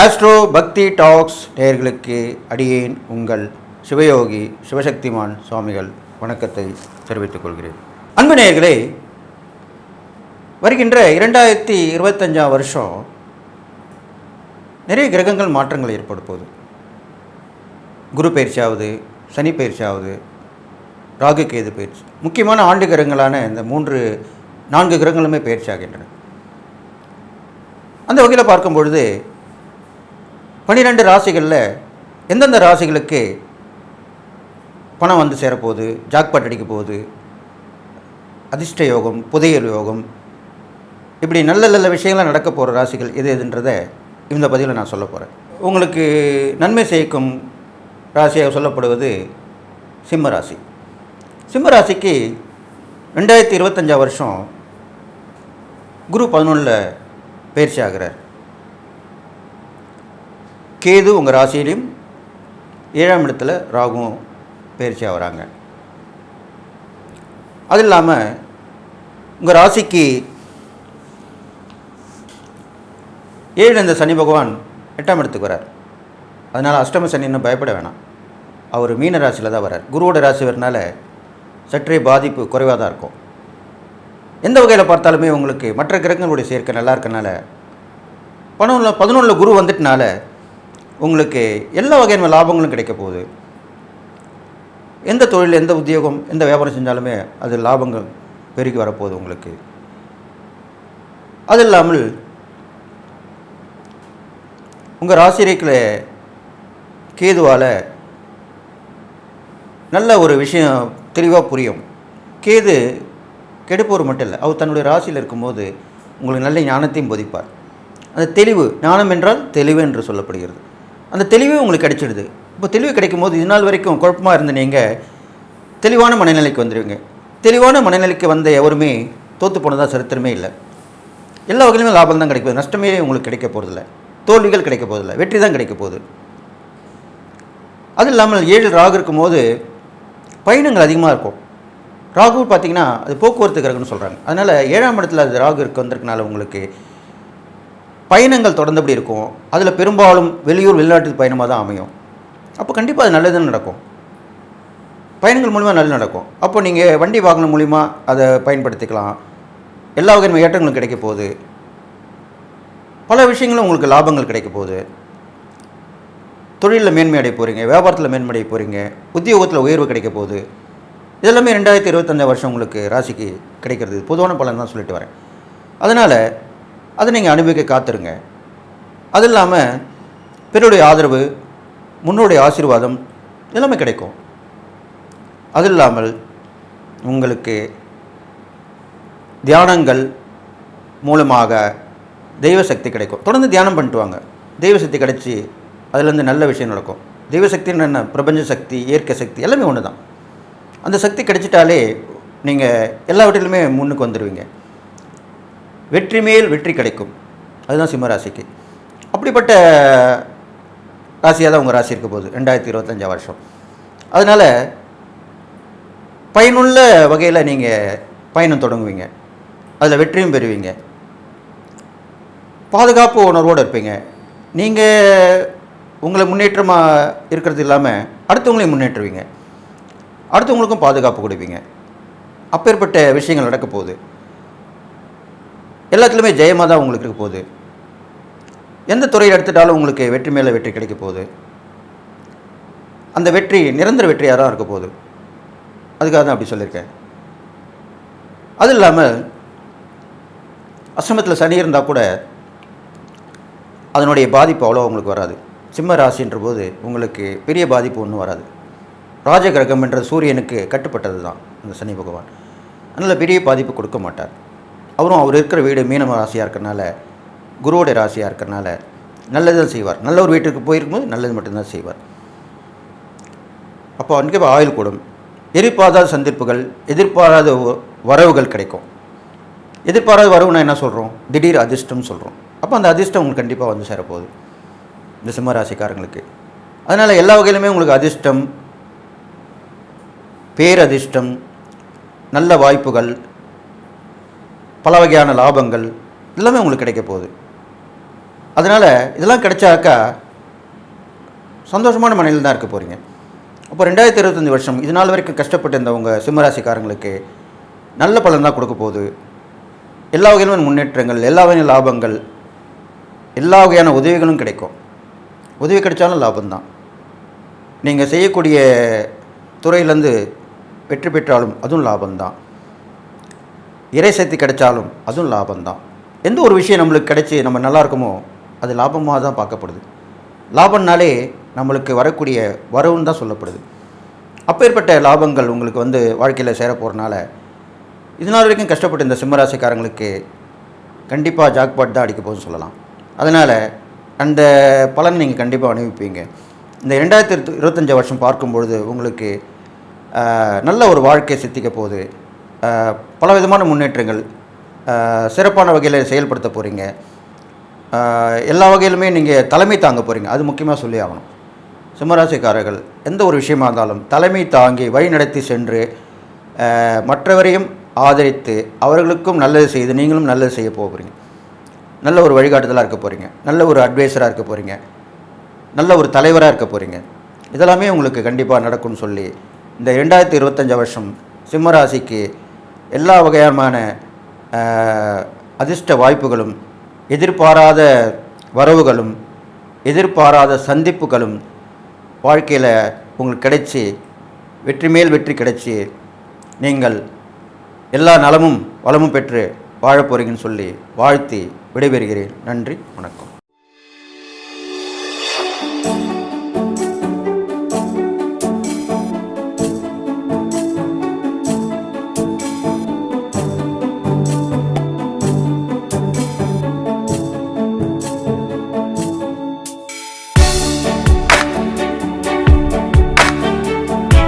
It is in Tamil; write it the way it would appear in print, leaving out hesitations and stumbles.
ஆஸ்ட்ரோ பக்தி டாக்ஸ் நேயர்களுக்கு அடியேன் உங்கள் சிவயோகி சிவசக்திமான் சுவாமிகள் வணக்கத்தை தெரிவித்துக் கொள்கிறேன். அன்பு நேயர்களே, வருகின்ற 2025 வருஷம் நிறைய கிரகங்கள் மாற்றங்கள் ஏற்பட போகுது. குரு பயிற்சியாவது, சனி பயிற்சியாவது, ராகு கேது பயிற்சி, முக்கியமான ஆண்டு கிரகங்களான இந்த 4 கிரகங்களுமே பயிற்சி ஆகின்றன. அந்த வகையில் பார்க்கும் பொழுது 12 ராசிகளில் எந்தெந்த ராசிகளுக்கு பணம் வந்து சேரப்போகுது, ஜாக்பாட் அடிக்க போகுது, அதிர்ஷ்ட யோகம், புதையல் யோகம், இப்படி நல்ல நல்ல விஷயங்கள்லாம் நடக்க போகிற ராசிகள் எதுன்றதை இந்த பதிவில் நான் சொல்ல போகிறேன். உங்களுக்கு நன்மை செய்யும் ராசியாக சொல்லப்படுவது சிம்ம ராசி. சிம்ம ராசிக்கு 2025 வருஷம் குரு 11 பயிற்சி ஆகிறார். கேது உங்கள் ராசியிலையும் 7ஆம் இடத்துல ராகுவும் பயிற்சி ஆகிறாங்க. அது இல்லாமல் உங்கள் ராசிக்கு 7 இந்த சனி பகவான் 8ஆம் இடத்துக்கு வரார். அதனால் அஷ்டம சனின்னு பயப்பட வேணாம். அவர் மீன ராசியில் தான் வரார். குருவோட ராசி வரனால சற்றே பாதிப்பு குறைவாக தான் இருக்கும். எந்த வகையில் பார்த்தாலுமே உங்களுக்கு மற்ற கிரகங்களுடைய சேர்க்கை நல்லா இருக்கனால 11 குரு வந்துட்டனால உங்களுக்கு எல்லா வகையான லாபங்களும் கிடைக்க போகுது. எந்த தொழில், எந்த உத்தியோகம், எந்த வியாபாரம் செஞ்சாலுமே அது லாபங்கள் பெருகி வரப்போகுது உங்களுக்கு. அது இல்லாமல் உங்கள் ராசிரேக்கில் கேதுவால் நல்ல ஒரு விஷயம் தெளிவாக புரியும். கேது கெடுப்பவர் மட்டும் இல்லை, அவர் தன்னுடைய ராசியில் இருக்கும்போது உங்களுக்கு நல்ல ஞானத்தையும் போதிப்பார். அந்த தெளிவு, ஞானம் என்றால் தெளிவு என்று சொல்லப்படுகிறது. அந்த தெளிவே உங்களுக்கு கிடைச்சிடுது. இப்போ தெளிவு கிடைக்கும் போது இதனால் வரைக்கும் குழப்பமாக இருந்த நீங்கள் தெளிவான மனநிலைக்கு வந்துடுவீங்க. தெளிவான மனநிலைக்கு வந்த எவருமே தோற்று போனதாக சரித்திரமே இல்லை. எல்லா வகையிலுமே லாபம் தான் கிடைக்கும். நஷ்டமே உங்களுக்கு கிடைக்க போகிறதில்ல, தோல்விகள் கிடைக்க போகிறதில்ல, வெற்றி தான் கிடைக்க போகுது. அது இல்லாமல் 7 ராகு இருக்கும்போது பயணங்கள் அதிகமாக இருக்கும். ராகு பார்த்திங்கன்னா அது போக்குவரத்து கிரகம்னு சொல்கிறாங்க. அதனால் 7ஆம் இடத்துல அது ராகு வந்திருக்கனால உங்களுக்கு பயணங்கள் தொடர்ந்தபடி இருக்கும். அதில் பெரும்பாலும் வெளியூர் வெளிநாட்டு பயணமாக தான் அமையும். அப்போ கண்டிப்பாக அது நல்லதுன்னு நடக்கும். பயணங்கள் மூலிமா நல்லது நடக்கும். அப்போ நீங்கள் வண்டி வாகனம் மூலிமா அதை பயன்படுத்திக்கலாம். எல்லா வகையான ஏற்றங்களும் கிடைக்க போகுது. பல விஷயங்களும் உங்களுக்கு லாபங்கள் கிடைக்க போகுது. தொழிலில் மேன்மை அடைய போகிறீங்க, வியாபாரத்தில் மேன்மை அடைய போகிறீங்க, உத்தியோகத்தில் உயர்வு கிடைக்க போகுது. இதெல்லாமே 2025 வருஷம் உங்களுக்கு ராசிக்கு கிடைக்கிறது. பொதுவான பலன் தான் சொல்லிட்டு வரேன். அதனால் அதை நீங்கள் அனுபவிக்க காத்துருங்க. அது இல்லாமல் பிறருடைய ஆதரவு, முன்னோடைய ஆசீர்வாதம் எல்லாமே கிடைக்கும். அது இல்லாமல் உங்களுக்கு தியானங்கள் மூலமாக தெய்வ சக்தி கிடைக்கும். தொடர்ந்து தியானம் பண்ணிட்டு வாங்க. தெய்வ சக்தி கிடைச்சி அதுலேருந்து நல்ல விஷயம் நடக்கும். தெய்வ சக்தின்னு என்ன, பிரபஞ்ச சக்தி, இயற்கை சக்தி எல்லாமே ஒன்று தான். அந்த சக்தி கிடைச்சிட்டாலே நீங்கள் எல்லாவற்றிலுமே முன்னுக்கு வந்துடுவீங்க. வெற்றி மேல் வெற்றி கிடைக்கும். அதுதான் சிம்ம ராசிக்கு. அப்படிப்பட்ட ராசியாக தான் உங்கள் ராசி இருக்க போகுது 2025 வருஷம். அதனால் பயனுள்ள வகையில் நீங்கள் பயணம் தொடங்குவீங்க. அதில் வெற்றியும் பெறுவீங்க. பாதுகாப்பு உணர்வோடு இருப்பீங்க. நீங்கள் உங்களை முன்னேற்றமாக இருக்கிறது இல்லாமல் அடுத்தவங்களையும் முன்னேற்றுவீங்க. அடுத்தவங்களுக்கும் பாதுகாப்பு கொடுப்பீங்க. அப்பேற்பட்ட விஷயங்கள் நடக்க போகுது. எல்லாத்துலேயுமே ஜெயமாக தான் உங்களுக்கு இருக்க போகுது. எந்த துறையில் எடுத்துட்டாலும் உங்களுக்கு வெற்றி மேலே வெற்றி கிடைக்க போகுது. அந்த வெற்றி நிரந்தர வெற்றியாக தான் இருக்க போகுது. அதுக்காக தான் அப்படி சொல்லியிருக்கேன். அது இல்லாமல் அஷ்டமத்தில் சனி இருந்தால் கூட அதனுடைய பாதிப்பு அவ்வளோ உங்களுக்கு வராது. சிம்ம ராசின்ற போது உங்களுக்கு பெரிய பாதிப்பு ஒன்றும் வராது. ராஜகிரகம் என்ற சூரியனுக்கு கட்டுப்பட்டது தான் இந்த சனி பகவான். அதனால் பெரிய பாதிப்பு கொடுக்க மாட்டார். அவர் இருக்கிற வீடு மீன ராசியாக இருக்கிறனால, குருவோடைய ராசியாக இருக்கிறனால நல்லது தான் செய்வார். நல்ல ஒரு வீட்டுக்கு போயிருக்கும்போது நல்லது மட்டும்தான் செய்வார். அப்போ அங்கே ஆயுள் கூடும். எதிர்பாராத சந்திப்புகள், எதிர்பாராத வரவுகள் கிடைக்கும். எதிர்பாராத வரவுனா என்ன சொல்கிறோம்? திடீர் அதிர்ஷ்டம்னு சொல்கிறோம். அப்போ அந்த அதிர்ஷ்டம் உங்களுக்கு கண்டிப்பாக வந்து சேரப்போகுது இந்த சிம்ம ராசிக்காரங்களுக்கு. அதனால் எல்லா வகையிலுமே உங்களுக்கு அதிர்ஷ்டம், பேரதிர்ஷ்டம், நல்ல வாய்ப்புகள், பல வகையான லாபங்கள் எல்லாமே உங்களுக்கு கிடைக்க போகுது. அதனால் இதெல்லாம் கிடைச்சாக்கா சந்தோஷமான மனையில் தான் இருக்க போகிறீங்க. அப்போ 2025 வருஷம் இது நாள் வரைக்கும் கஷ்டப்பட்டு இருந்தவங்க சிம்மராசிக்காரங்களுக்கு நல்ல பலன் தான் கொடுக்க போகுது. எல்லா வகையிலும் முன்னேற்றங்கள், எல்லா வகையான லாபங்கள், எல்லா வகையான உதவிகளும் கிடைக்கும். உதவி கிடைச்சாலும் லாபம்தான். நீங்கள் செய்யக்கூடிய துறையிலேருந்து வெற்றி பெற்றாலும் அதுவும் லாபம்தான். இறை சக்தி கிடைச்சாலும் அதுவும் லாபம்தான். எந்த ஒரு விஷயம் நம்மளுக்கு கிடைச்சி நம்ம நல்லா இருக்குமோ அது லாபமாக தான் பார்க்கப்படுது. லாபம்னாலே நம்மளுக்கு வரக்கூடிய வரவுன்னு தான் சொல்லப்படுது. அப்பேற்பட்ட லாபங்கள் உங்களுக்கு வாழ்க்கையில் சேர போகிறனால இதனால் வரைக்கும் கஷ்டப்பட்டு இந்த சிம்மராசிக்காரங்களுக்கு கண்டிப்பாக ஜாக்பாட் தான் அடிக்க போகுதுன்னு சொல்லலாம். அதனால் அந்த பலன் நீங்கள் கண்டிப்பாக அனுபவிப்பீங்க. இந்த 2025 வருஷம் பார்க்கும்பொழுது உங்களுக்கு நல்ல ஒரு வாழ்க்கையை சித்திக்க போகுது. பலவிதமான முன்னேற்றங்கள் சிறப்பான வகையில் செயல்படுத்த போகிறீங்க. எல்லா வகையிலுமே நீங்கள் தலைமை தாங்க போகிறீங்க. அது முக்கியமாக சொல்லி ஆகணும். சிம்மராசிக்காரர்கள் எந்த ஒரு விஷயமா இருந்தாலும் தலைமை தாங்கி வழி நடத்தி சென்று மற்றவரையும் ஆதரித்து அவர்களுக்கும் நல்லது செய்து நீங்களும் நல்லது செய்ய போகிறீங்க. நல்ல ஒரு வழிகாட்டுதலாக இருக்க போகிறீங்க. நல்ல ஒரு அட்வைஸராக இருக்க போகிறீங்க. நல்ல ஒரு தலைவராக இருக்க போகிறீங்க. இதெல்லாமே உங்களுக்கு கண்டிப்பாக நடக்கும்னு சொல்லி இந்த 2025 வருஷம் சிம்மராசிக்கு எல்லா வகையான அதிர்ஷ்ட வாய்ப்புகளும், எதிர்பாராத வரவுகளும், எதிர்பாராத சந்திப்புகளும் வாழ்க்கையில் உங்களுக்கு கிடைச்சி வெற்றி மேல் வெற்றி கிடைச்சி நீங்கள் எல்லா நலமும் வளமும் பெற்று வாழப் போகிறீங்கன்னு சொல்லி வாழ்த்தி விடைபெறுகிறேன். நன்றி, வணக்கம்.